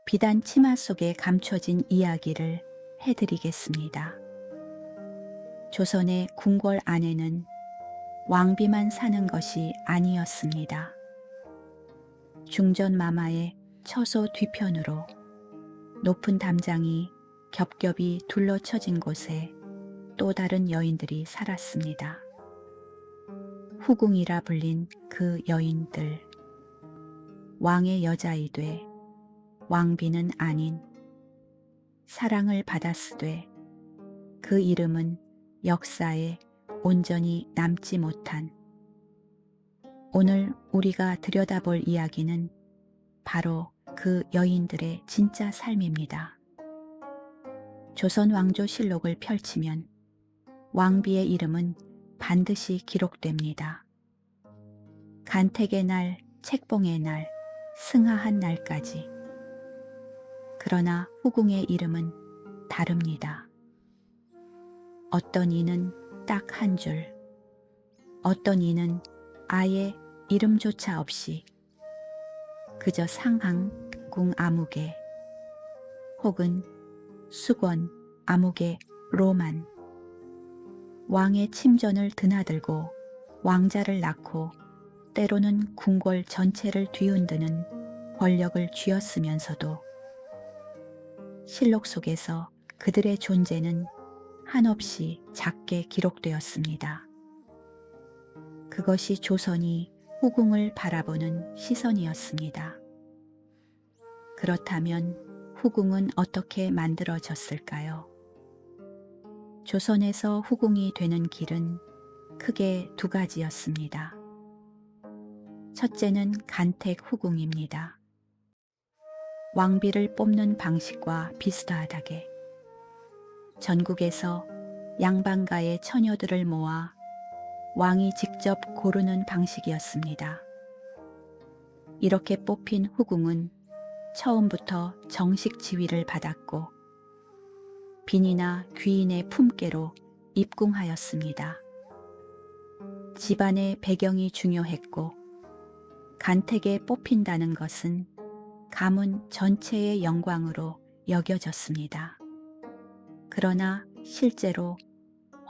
비단 치마 속에 감춰진 이야기를 해드리겠습니다. 조선의 궁궐 안에는 왕비만 사는 것이 아니었습니다. 중전마마의 처소 뒤편으로 높은 담장이 겹겹이 둘러쳐진 곳에 또 다른 여인들이 살았습니다. 후궁이라 불린 그 여인들, 왕의 여자이되 왕비는 아닌 사랑을 받았으되 그 이름은 역사에 온전히 남지 못한, 오늘 우리가 들여다볼 이야기는 바로 그 여인들의 진짜 삶입니다. 조선 왕조실록을 펼치면 왕비의 이름은 반드시 기록됩니다. 간택의 날, 책봉의 날, 승하한 날까지. 그러나 후궁의 이름은 다릅니다. 어떤 이는 딱 한 줄, 어떤 이는 아예 이름조차 없이 그저 상항, 궁 아무개, 혹은 수권, 아무개, 로만. 왕의 침전을 드나들고 왕자를 낳고 때로는 궁궐 전체를 뒤흔드는 권력을 쥐었으면서도 실록 속에서 그들의 존재는 한없이 작게 기록되었습니다. 그것이 조선이 후궁을 바라보는 시선이었습니다. 그렇다면 후궁은 어떻게 만들어졌을까요? 조선에서 후궁이 되는 길은 크게 두 가지였습니다. 첫째는 간택 후궁입니다. 왕비를 뽑는 방식과 비슷하다게 전국에서 양반가의 처녀들을 모아 왕이 직접 고르는 방식이었습니다. 이렇게 뽑힌 후궁은 처음부터 정식 지위를 받았고 빈이나 귀인의 품계로 입궁하였습니다. 집안의 배경이 중요했고 간택에 뽑힌다는 것은 가문 전체의 영광으로 여겨졌습니다. 그러나 실제로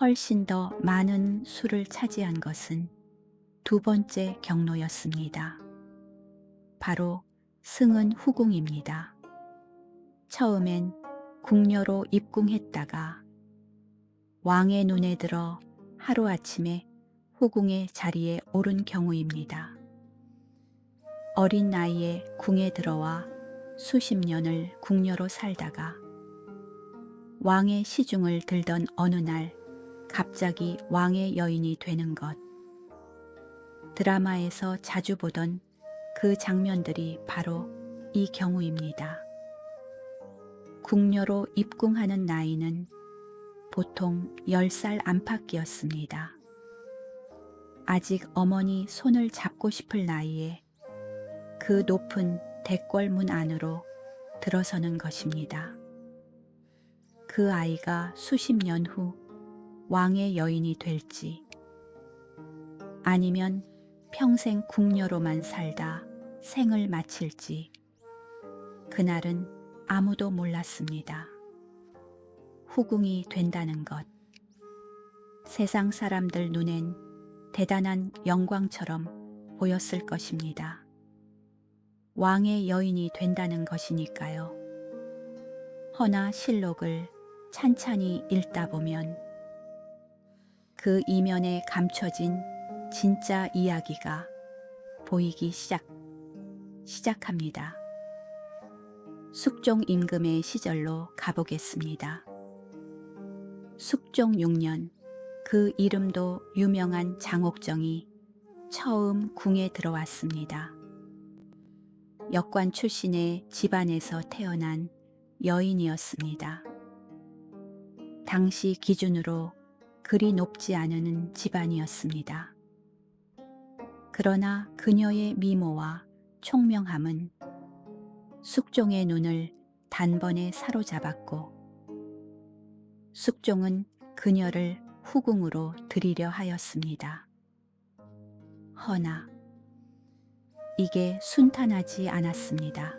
훨씬 더 많은 수를 차지한 것은 두 번째 경로였습니다. 바로 승은 후궁입니다. 처음엔 궁녀로 입궁했다가 왕의 눈에 들어 하루아침에 후궁의 자리에 오른 경우입니다. 어린 나이에 궁에 들어와 수십 년을 궁녀로 살다가 왕의 시중을 들던 어느 날 갑자기 왕의 여인이 되는 것. 드라마에서 자주 보던 그 장면들이 바로 이 경우입니다. 궁녀로 입궁하는 나이는 보통 10살 안팎이었습니다. 아직 어머니 손을 잡고 싶을 나이에 그 높은 대궐문 안으로 들어서는 것입니다. 그 아이가 수십 년 후 왕의 여인이 될지 아니면 평생 궁녀로만 살다 생을 마칠지 그날은 아무도 몰랐습니다. 후궁이 된다는 것. 세상 사람들 눈엔 대단한 영광처럼 보였을 것입니다. 왕의 여인이 된다는 것이니까요. 허나 실록을 찬찬히 읽다 보면 그 이면에 감춰진 진짜 이야기가 보이기 시작합니다. 숙종 임금의 시절로 가보겠습니다. 숙종 6년, 그 이름도 유명한 장옥정이 처음 궁에 들어왔습니다. 역관 출신의 집안에서 태어난 여인이었습니다. 당시 기준으로 그리 높지 않은 집안이었습니다. 그러나 그녀의 미모와 총명함은 숙종의 눈을 단번에 사로잡았고 숙종은 그녀를 후궁으로 들이려 하였습니다. 허나 이게 순탄하지 않았습니다.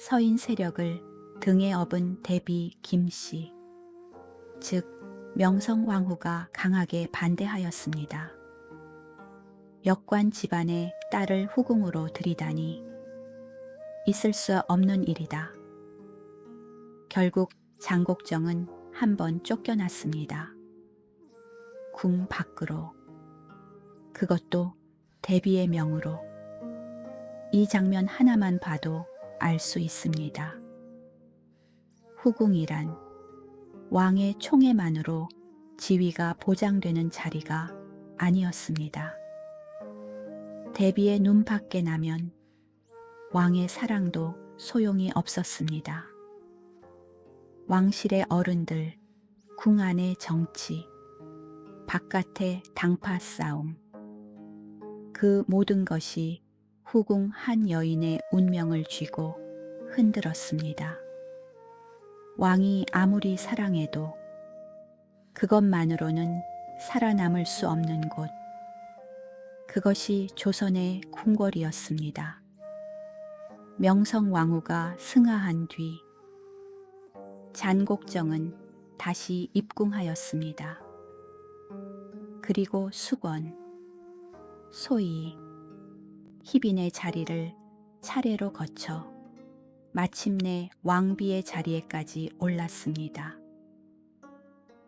서인 세력을 등에 업은 대비 김씨, 즉 명성왕후가 강하게 반대하였습니다. 역관 집안의 딸을 후궁으로 들이다니 있을 수 없는 일이다. 결국 장곡정은 한번 쫓겨났습니다. 궁 밖으로. 그것도 대비의 명으로. 이 장면 하나만 봐도 알 수 있습니다. 후궁이란 왕의 총애만으로 지위가 보장되는 자리가 아니었습니다. 대비의 눈 밖에 나면 왕의 사랑도 소용이 없었습니다. 왕실의 어른들, 궁 안의 정치, 바깥의 당파 싸움, 그 모든 것이 후궁 한 여인의 운명을 쥐고 흔들었습니다. 왕이 아무리 사랑해도 그것만으로는 살아남을 수 없는 곳, 그것이 조선의 궁궐이었습니다. 명성왕후가 승하한 뒤 잔곡정은 다시 입궁하였습니다. 그리고 수건, 소희, 희빈의 자리를 차례로 거쳐 마침내 왕비의 자리에까지 올랐습니다.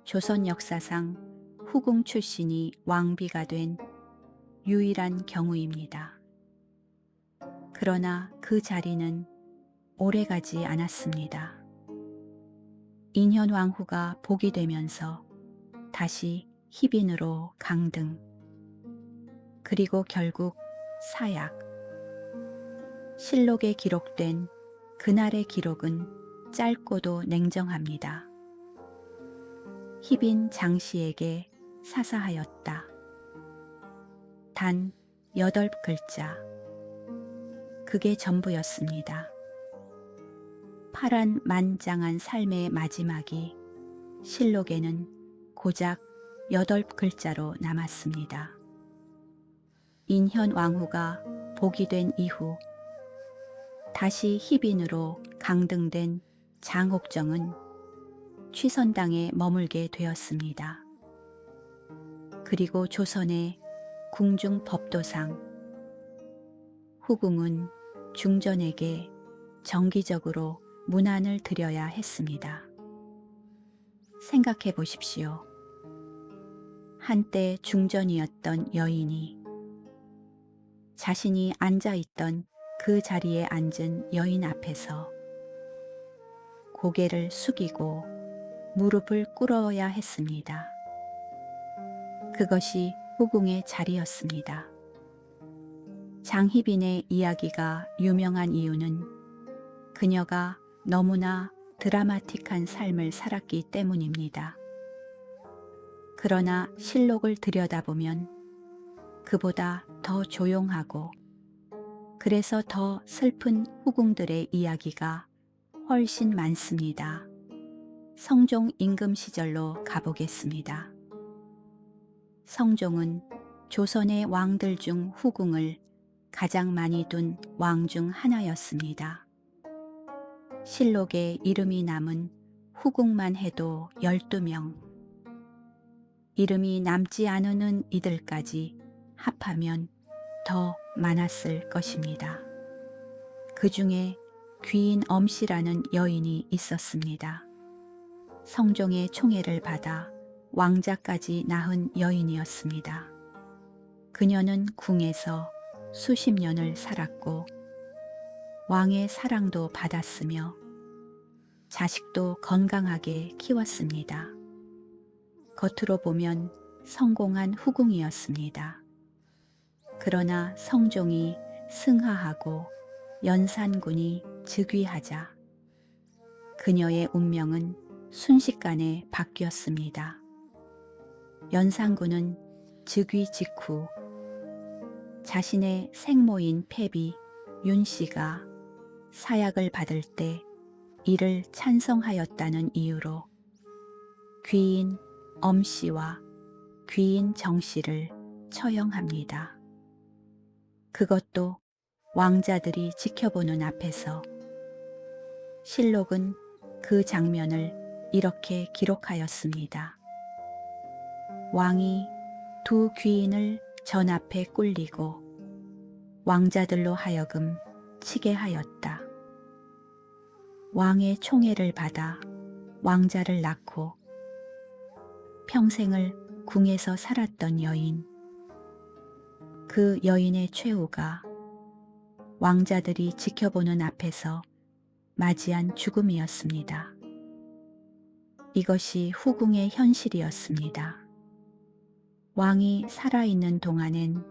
조선 역사상 후궁 출신이 왕비가 된 유일한 경우입니다. 그러나 그 자리는 오래가지 않았습니다. 인현왕후가 복이 되면서 다시 희빈으로 강등, 그리고 결국 사약. 실록에 기록된 그날의 기록은 짧고도 냉정합니다. 희빈 장씨에게 사사하였다. 단 8글자. 그게 전부였습니다. 파란만장한 삶의 마지막이 실록에는 고작 8글자로 남았습니다. 인현왕후가 복이 된 이후 다시 희빈으로 강등된 장옥정은 취선당에 머물게 되었습니다. 그리고 조선의 궁중 법도상 후궁은 중전에게 정기적으로 문안을 드려야 했습니다. 생각해 보십시오. 한때 중전이었던 여인이 자신이 앉아있던 그 자리에 앉은 여인 앞에서 고개를 숙이고 무릎을 꿇어야 했습니다. 그것이 후궁의 자리였습니다. 장희빈의 이야기가 유명한 이유는 그녀가 너무나 드라마틱한 삶을 살았기 때문입니다. 그러나 실록을 들여다보면 그보다 더 조용하고 그래서 더 슬픈 후궁들의 이야기가 훨씬 많습니다. 성종 임금 시절로 가보겠습니다. 성종은 조선의 왕들 중 후궁을 가장 많이 둔 왕 중 하나였습니다. 실록에 이름이 남은 후궁만 해도 12명. 이름이 남지 않은 이들까지 합하면 더 많았을 것입니다. 그 중에 귀인 엄씨라는 여인이 있었습니다. 성종의 총애를 받아 왕자까지 낳은 여인이었습니다. 그녀는 궁에서 수십 년을 살았고 왕의 사랑도 받았으며 자식도 건강하게 키웠습니다. 겉으로 보면 성공한 후궁이었습니다. 그러나 성종이 승하하고 연산군이 즉위하자 그녀의 운명은 순식간에 바뀌었습니다. 연산군은 즉위 직후 자신의 생모인 패비 윤씨가 사약을 받을 때 이를 찬성하였다는 이유로 귀인 엄씨와 귀인 정씨를 처형합니다. 그것도 왕자들이 지켜보는 앞에서 실록은 그 장면을 이렇게 기록하였습니다. 왕이 두 귀인을 전 앞에 꿀리고 왕자들로 하여금 치게 하였다. 왕의 총애를 받아 왕자를 낳고 평생을 궁에서 살았던 여인. 그 여인의 최후가 왕자들이 지켜보는 앞에서 맞이한 죽음이었습니다. 이것이 후궁의 현실이었습니다. 왕이 살아있는 동안엔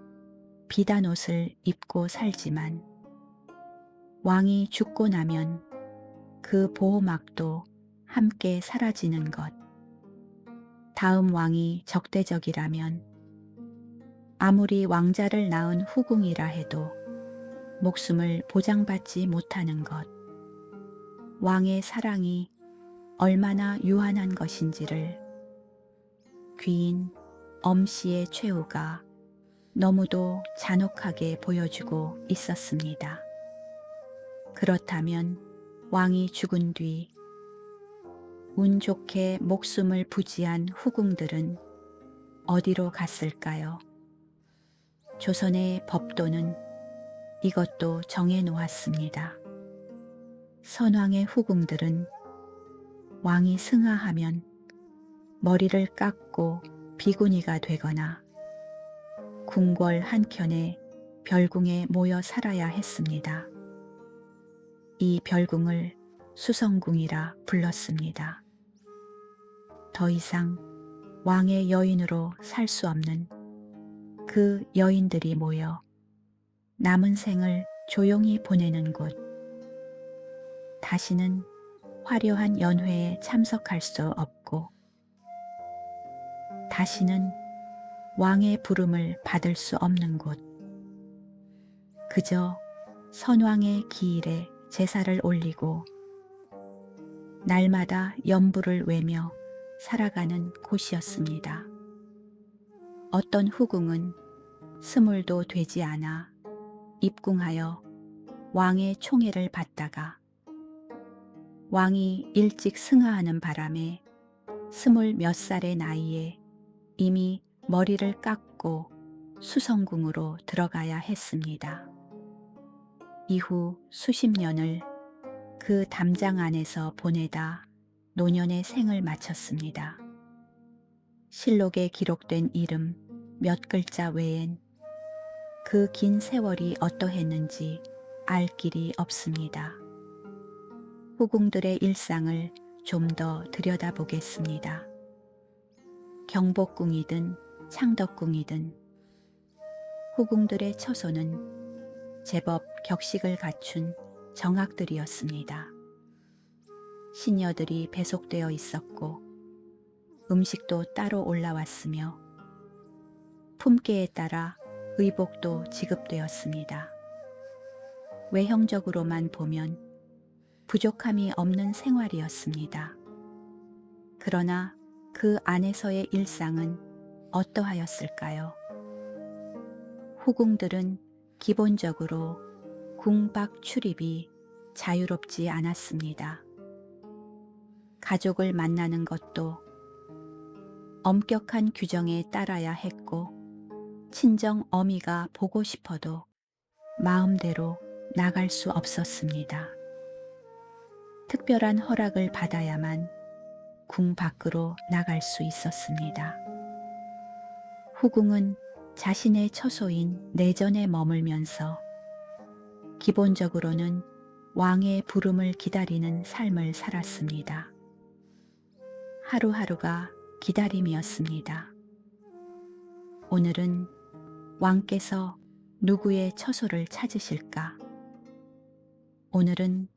비단 옷을 입고 살지만 왕이 죽고 나면 그 보호막도 함께 사라지는 것. 다음 왕이 적대적이라면 아무리 왕자를 낳은 후궁이라 해도 목숨을 보장받지 못하는 것. 왕의 사랑이 얼마나 유한한 것인지를 귀인 엄씨의 최후가 너무도 잔혹하게 보여주고 있었습니다. 그렇다면 왕이 죽은 뒤 운 좋게 목숨을 부지한 후궁들은 어디로 갔을까요? 조선의 법도는 이것도 정해 놓았습니다. 선왕의 후궁들은 왕이 승하하면 머리를 깎고 비구니가 되거나 궁궐 한켠에 별궁에 모여 살아야 했습니다. 이 별궁을 수성궁이라 불렀습니다. 더 이상 왕의 여인으로 살 수 없는 그 여인들이 모여 남은 생을 조용히 보내는 곳. 다시는 화려한 연회에 참석할 수 없고 다시는 왕의 부름을 받을 수 없는 곳. 그저 선왕의 기일에 제사를 올리고 날마다 연부를 외며 살아가는 곳이었습니다. 어떤 후궁은 스물도 되지 않아 입궁하여 왕의 총애를 받다가 왕이 일찍 승하하는 바람에 20몇 살의 나이에 이미 머리를 깎고 수성궁으로 들어가야 했습니다. 이후 수십 년을 그 담장 안에서 보내다 노년의 생을 마쳤습니다. 실록에 기록된 이름 몇 글자 외엔 그 긴 세월이 어떠했는지 알 길이 없습니다. 후궁들의 일상을 좀 더 들여다보겠습니다. 경복궁이든 창덕궁이든 후궁들의 처소는 제법 격식을 갖춘 정학들이었습니다. 시녀들이 배속되어 있었고 음식도 따로 올라왔으며 품계에 따라 의복도 지급되었습니다. 외형적으로만 보면 부족함이 없는 생활이었습니다. 그러나 그 안에서의 일상은 어떠하였을까요? 후궁들은 기본적으로 궁 밖 출입이 자유롭지 않았습니다. 가족을 만나는 것도 엄격한 규정에 따라야 했고 친정 어미가 보고 싶어도 마음대로 나갈 수 없었습니다. 특별한 허락을 받아야만 궁 밖으로 나갈 수 있었습니다. 후궁은 자신의 처소인 내전에 머물면서 기본적으로는 왕의 부름을 기다리는 삶을 살았습니다. 하루하루가 기다림이었습니다. 오늘은 왕께서 누구의 처소를 찾으실까? 오늘은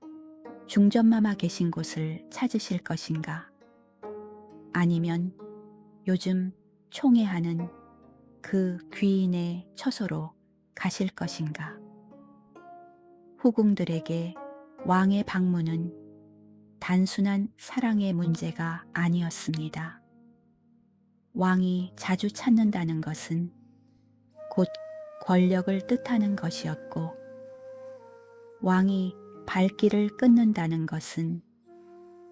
중전마마 계신 곳을 찾으실 것인가? 아니면 요즘 총애하는 그 귀인의 처소로 가실 것인가? 후궁들에게 왕의 방문은 단순한 사랑의 문제가 아니었습니다. 왕이 자주 찾는다는 것은 곧 권력을 뜻하는 것이었고 왕이 발길을 끊는다는 것은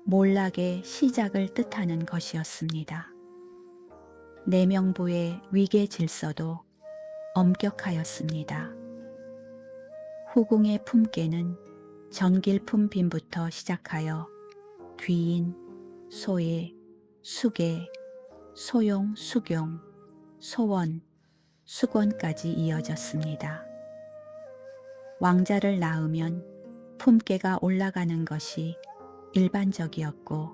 몰락의 시작을 뜻하는 것이었습니다. 내명부의 위계 질서도 엄격하였습니다. 후궁의 품계는 전길품 빈부터 시작하여 귀인, 소예, 수계, 소용, 수경, 소원, 수권까지 이어졌습니다. 왕자를 낳으면 품계가 올라가는 것이 일반적이었고,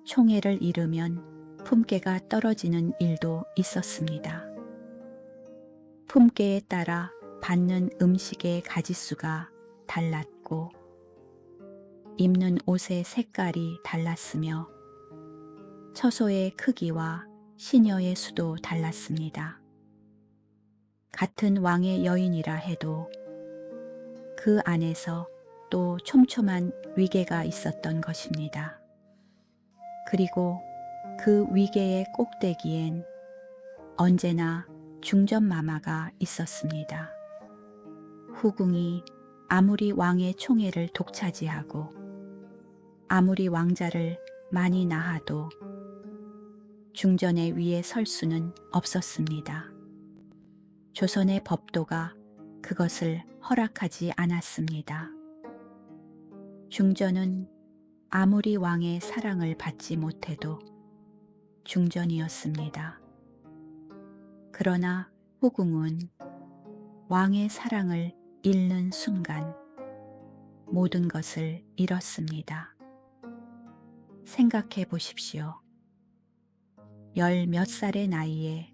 총애를 잃으면 품계가 떨어지는 일도 있었습니다. 품계에 따라 받는 음식의 가짓수가 달랐고, 입는 옷의 색깔이 달랐으며, 처소의 크기와 시녀의 수도 달랐습니다. 같은 왕의 여인이라 해도 그 안에서 또 촘촘한 위계가 있었던 것입니다. 그리고 그 위계의 꼭대기엔 언제나 중전마마가 있었습니다. 후궁이 아무리 왕의 총애를 독차지하고 아무리 왕자를 많이 낳아도 중전의 위에 설 수는 없었습니다. 조선의 법도가 그것을 허락하지 않았습니다. 중전은 아무리 왕의 사랑을 받지 못해도 중전이었습니다. 그러나 후궁은 왕의 사랑을 잃는 순간 모든 것을 잃었습니다. 생각해 보십시오. 10몇 살의 나이에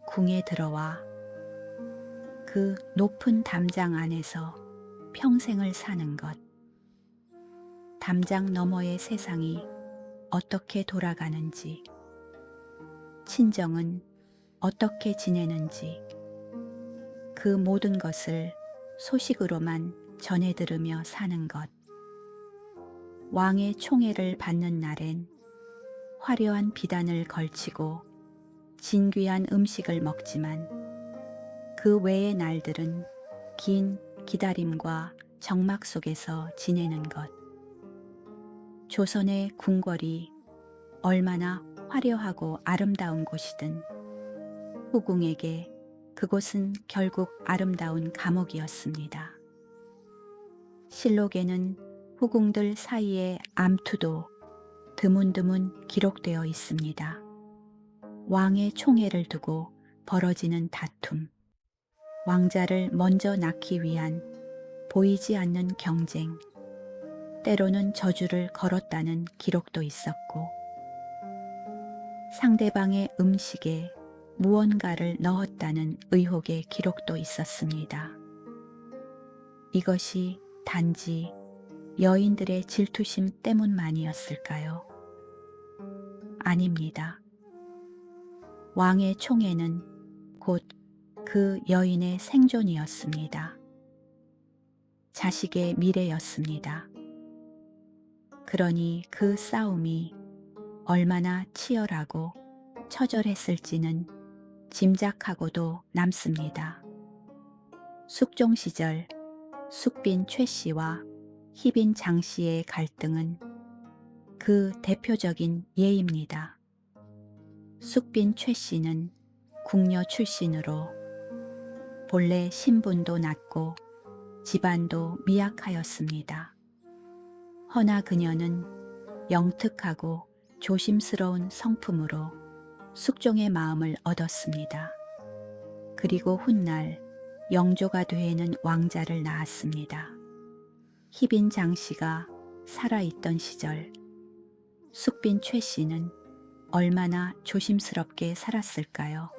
궁에 들어와 그 높은 담장 안에서 평생을 사는 것. 담장 너머의 세상이 어떻게 돌아가는지, 친정은 어떻게 지내는지, 그 모든 것을 소식으로만 전해 들으며 사는 것. 왕의 총애를 받는 날엔 화려한 비단을 걸치고 진귀한 음식을 먹지만 그 외의 날들은 긴 기다림과 적막 속에서 지내는 것. 조선의 궁궐이 얼마나 화려하고 아름다운 곳이든 후궁에게 그곳은 결국 아름다운 감옥이었습니다. 실록에는 후궁들 사이의 암투도 드문드문 기록되어 있습니다. 왕의 총애를 두고 벌어지는 다툼, 왕자를 먼저 낳기 위한 보이지 않는 경쟁, 때로는 저주를 걸었다는 기록도 있었고, 상대방의 음식에 무언가를 넣었다는 의혹의 기록도 있었습니다. 이것이 단지 여인들의 질투심 때문만이었을까요? 아닙니다. 왕의 총애는 곧 그 여인의 생존이었습니다. 자식의 미래였습니다. 그러니 그 싸움이 얼마나 치열하고 처절했을지는 짐작하고도 남습니다. 숙종 시절 숙빈 최 씨와 희빈 장 씨의 갈등은 그 대표적인 예입니다. 숙빈 최 씨는 궁녀 출신으로 본래 신분도 낮고 집안도 미약하였습니다. 허나 그녀는 영특하고 조심스러운 성품으로 숙종의 마음을 얻었습니다. 그리고 훗날 영조가 되는 왕자를 낳았습니다. 희빈 장 씨가 살아있던 시절 숙빈 최 씨는 얼마나 조심스럽게 살았을까요?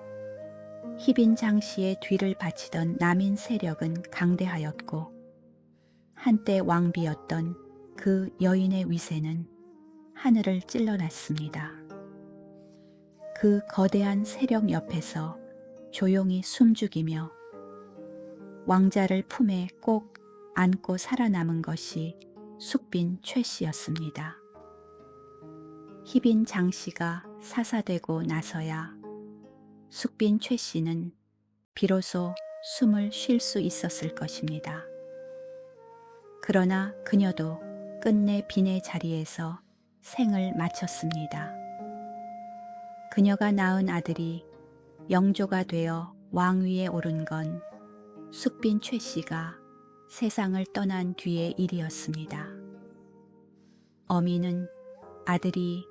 희빈 장 씨의 뒤를 바치던 남인 세력은 강대하였고 한때 왕비였던 그 여인의 위세는 하늘을 찔러놨습니다. 그 거대한 세력 옆에서 조용히 숨죽이며 왕자를 품에 꼭 안고 살아남은 것이 숙빈 최 씨였습니다. 희빈 장 씨가 사사되고 나서야 숙빈 최 씨는 비로소 숨을 쉴 수 있었을 것입니다. 그러나 그녀도 끝내 빈의 자리에서 생을 마쳤습니다. 그녀가 낳은 아들이 영조가 되어 왕위에 오른 건 숙빈 최 씨가 세상을 떠난 뒤의 일이었습니다. 어미는 아들이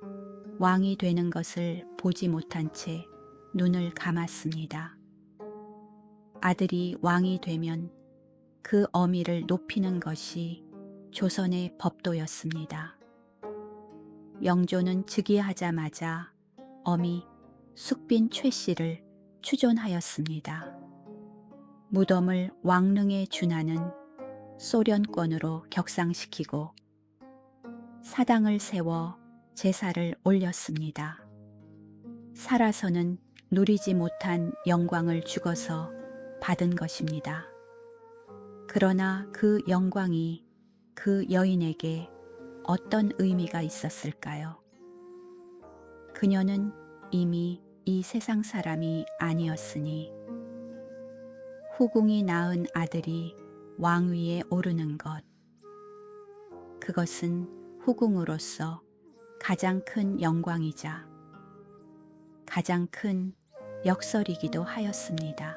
왕이 되는 것을 보지 못한 채 눈을 감았습니다. 아들이 왕이 되면 그 어미를 높이는 것이 조선의 법도였습니다. 영조는 즉위하자마자 어미 숙빈 최 씨를 추존하였습니다. 무덤을 왕릉에 준하는 소련권으로 격상시키고 사당을 세워 제사를 올렸습니다. 살아서는 누리지 못한 영광을 죽어서 받은 것입니다. 그러나 그 영광이 그 여인에게 어떤 의미가 있었을까요? 그녀는 이미 이 세상 사람이 아니었으니 후궁이 낳은 아들이 왕위에 오르는 것, 그것은 후궁으로서 가장 큰 영광이자 가장 큰 역설이기도 하였습니다.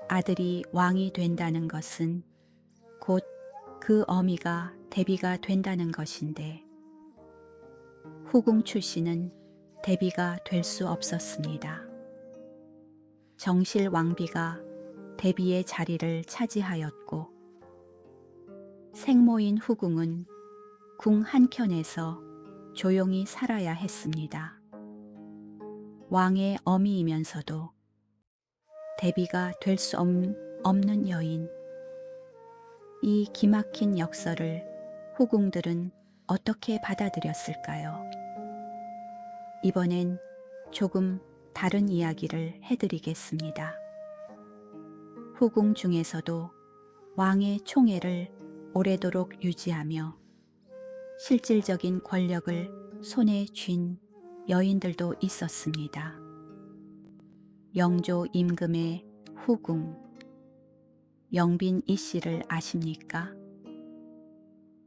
아들이 왕이 된다는 것은 곧 그 어미가 대비가 된다는 것인데 후궁 출신은 대비가 될 수 없었습니다. 정실 왕비가 대비의 자리를 차지하였고 생모인 후궁은 궁 한켠에서 조용히 살아야 했습니다. 왕의 어미이면서도 대비가 될 수 없는 여인. 이 기막힌 역설을 후궁들은 어떻게 받아들였을까요? 이번엔 조금 다른 이야기를 해드리겠습니다. 후궁 중에서도 왕의 총애를 오래도록 유지하며 실질적인 권력을 손에 쥔 여인들도 있었습니다. 영조 임금의 후궁 영빈 이 씨를 아십니까?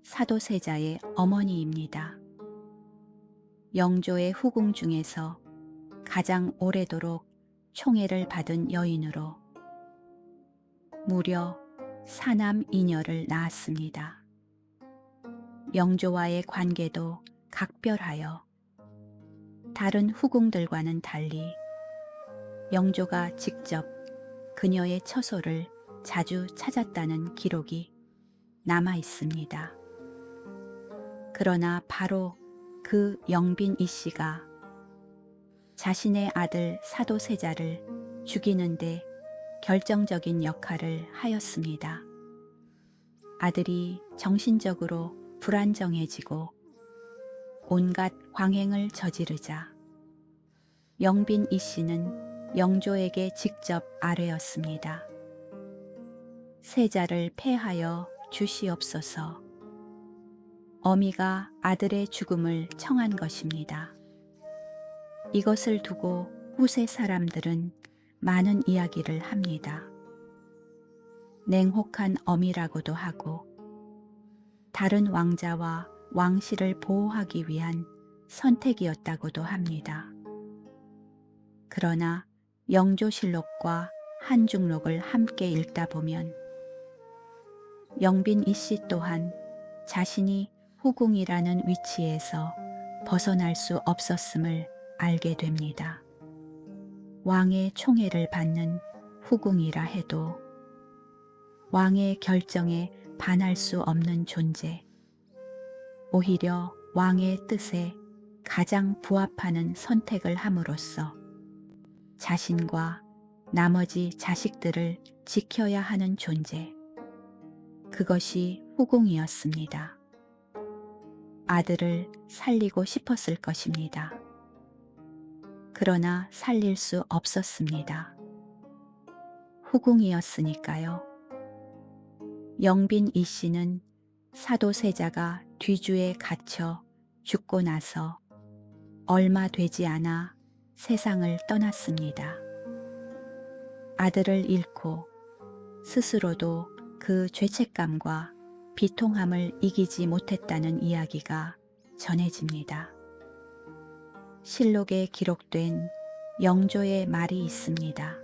사도세자의 어머니입니다. 영조의 후궁 중에서 가장 오래도록 총애를 받은 여인으로 무려 사남 2녀를 낳았습니다. 영조와의 관계도 각별하여 다른 후궁들과는 달리 영조가 직접 그녀의 처소를 자주 찾았다는 기록이 남아 있습니다. 그러나 바로 그 영빈 이 씨가 자신의 아들 사도세자를 죽이는데 결정적인 역할을 하였습니다. 아들이 정신적으로 불안정해지고 온갖 광행을 저지르자 영빈 이 씨는 영조에게 직접 아뢰었습니다. 세자를 폐하여 주시옵소서. 어미가 아들의 죽음을 청한 것입니다. 이것을 두고 후세 사람들은 많은 이야기를 합니다. 냉혹한 어미라고도 하고 다른 왕자와 왕실을 보호하기 위한 선택이었다고도 합니다. 그러나 영조실록과 한중록을 함께 읽다 보면 영빈 이 씨 또한 자신이 후궁이라는 위치에서 벗어날 수 없었음을 알게 됩니다. 왕의 총애를 받는 후궁이라 해도 왕의 결정에 반할 수 없는 존재, 오히려 왕의 뜻에 가장 부합하는 선택을 함으로써 자신과 나머지 자식들을 지켜야 하는 존재, 그것이 후궁이었습니다. 아들을 살리고 싶었을 것입니다. 그러나 살릴 수 없었습니다. 후궁이었으니까요. 영빈 이 씨는 사도세자가 뒤주에 갇혀 죽고 나서 얼마 되지 않아 세상을 떠났습니다. 아들을 잃고 스스로도 그 죄책감과 비통함을 이기지 못했다는 이야기가 전해집니다. 실록에 기록된 영조의 말이 있습니다.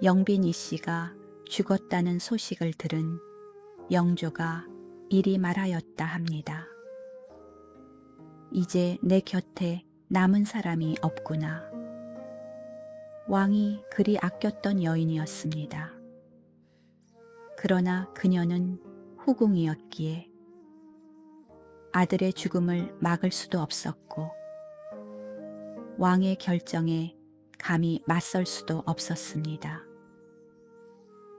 영빈 이 씨가 죽었다는 소식을 들은 영조가 이리 말하였다 합니다. 이제 내 곁에 남은 사람이 없구나. 왕이 그리 아꼈던 여인이었습니다. 그러나 그녀는 후궁이었기에 아들의 죽음을 막을 수도 없었고 왕의 결정에 감히 맞설 수도 없었습니다.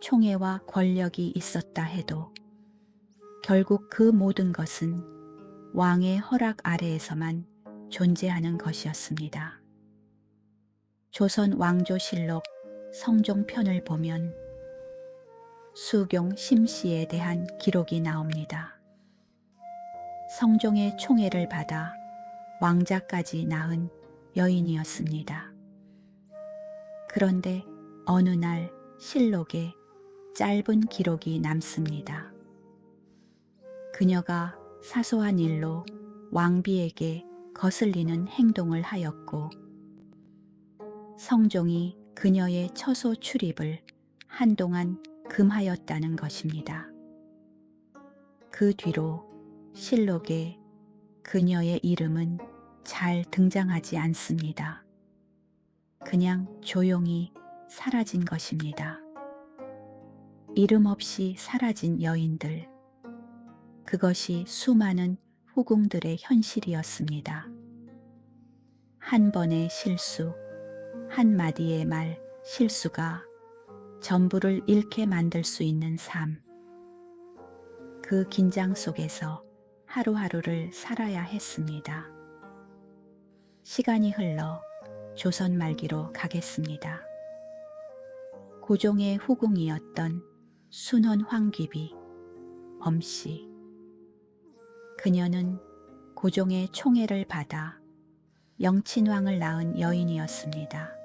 총애와 권력이 있었다 해도 결국 그 모든 것은 왕의 허락 아래에서만 존재하는 것이었습니다. 조선 왕조실록 성종편을 보면 수경 심씨에 대한 기록이 나옵니다. 성종의 총애를 받아 왕자까지 낳은 여인이었습니다. 그런데 어느 날 실록에 짧은 기록이 남습니다. 그녀가 사소한 일로 왕비에게 거슬리는 행동을 하였고 성종이 그녀의 처소 출입을 한동안 금하였다는 것입니다. 그 뒤로 실록에 그녀의 이름은 잘 등장하지 않습니다. 그냥 조용히 사라진 것입니다. 이름 없이 사라진 여인들, 그것이 수많은 후궁들의 현실이었습니다. 한 번의 실수, 한마디의 말, 실수가 전부를 잃게 만들 수 있는 삶. 그 긴장 속에서 하루하루를 살아야 했습니다. 시간이 흘러 조선 말기로 가겠습니다. 고종의 후궁이었던 순헌 황귀비 엄씨. 그녀는 고종의 총애를 받아 영친왕을 낳은 여인이었습니다.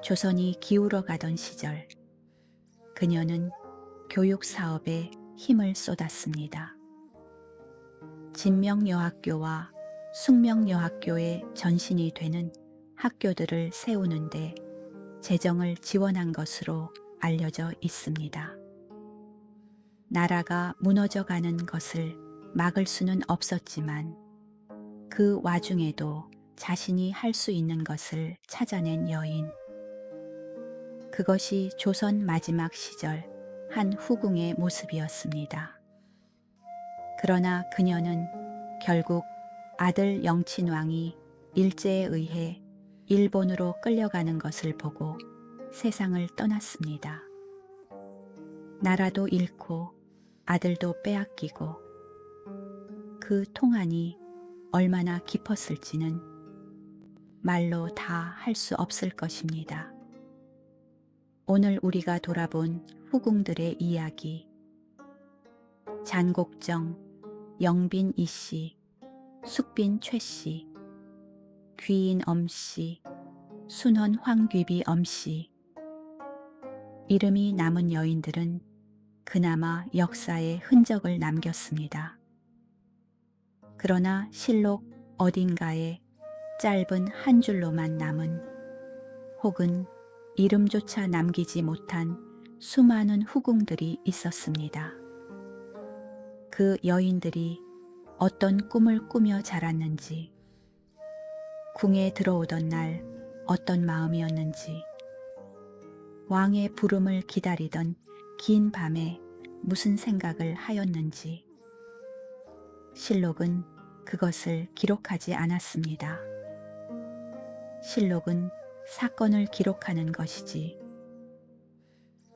조선이 기울어 가던 시절 그녀는 교육 사업에 힘을 쏟았습니다. 진명여학교와 숙명여학교의 전신이 되는 학교들을 세우는데 재정을 지원한 것으로 알려져 있습니다. 나라가 무너져가는 것을 막을 수는 없었지만 그 와중에도 자신이 할 수 있는 것을 찾아낸 여인. 그것이 조선 마지막 시절 한 후궁의 모습이었습니다. 그러나 그녀는 결국 아들 영친왕이 일제에 의해 일본으로 끌려가는 것을 보고 세상을 떠났습니다. 나라도 잃고 아들도 빼앗기고 그 통한이 얼마나 깊었을지는 말로 다 할 수 없을 것입니다. 오늘 우리가 돌아본 후궁들의 이야기, 잔곡정, 영빈 이씨, 숙빈 최씨, 귀인 엄씨, 순헌 황귀비 엄씨. 이름이 남은 여인들은 그나마 역사에 흔적을 남겼습니다. 그러나 실록 어딘가에 짧은 한 줄로만 남은 혹은 이름조차 남기지 못한 수많은 후궁들이 있었습니다. 그 여인들이 어떤 꿈을 꾸며 자랐는지, 궁에 들어오던 날 어떤 마음이었는지, 왕의 부름을 기다리던 긴 밤에 무슨 생각을 하였는지, 실록은 그것을 기록하지 않았습니다. 실록은 사건을 기록하는 것이지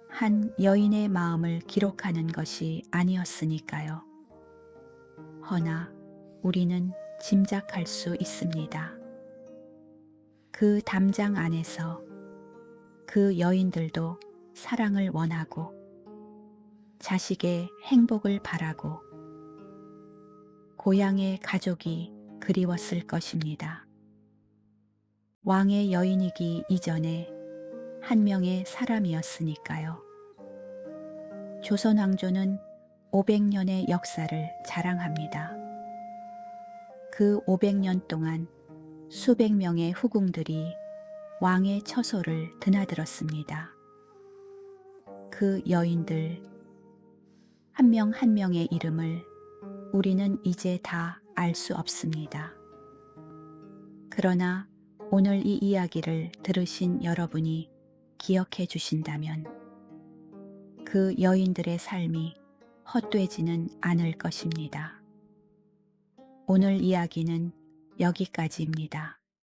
한 여인의 마음을 기록하는 것이 아니었으니까요. 허나 우리는 짐작할 수 있습니다. 그 담장 안에서 그 여인들도 사랑을 원하고 자식의 행복을 바라고 고향의 가족이 그리웠을 것입니다. 왕의 여인이기 이전에 한 명의 사람이었으니까요. 조선 왕조는 500년의 역사를 자랑합니다. 그 500년 동안 수백 명의 후궁들이 왕의 처소를 드나들었습니다. 그 여인들 한 명 한 명의 이름을 우리는 이제 다 알 수 없습니다. 그러나 오늘 이 이야기를 들으신 여러분이 기억해 주신다면 그 여인들의 삶이 헛되지는 않을 것입니다. 오늘 이야기는 여기까지입니다.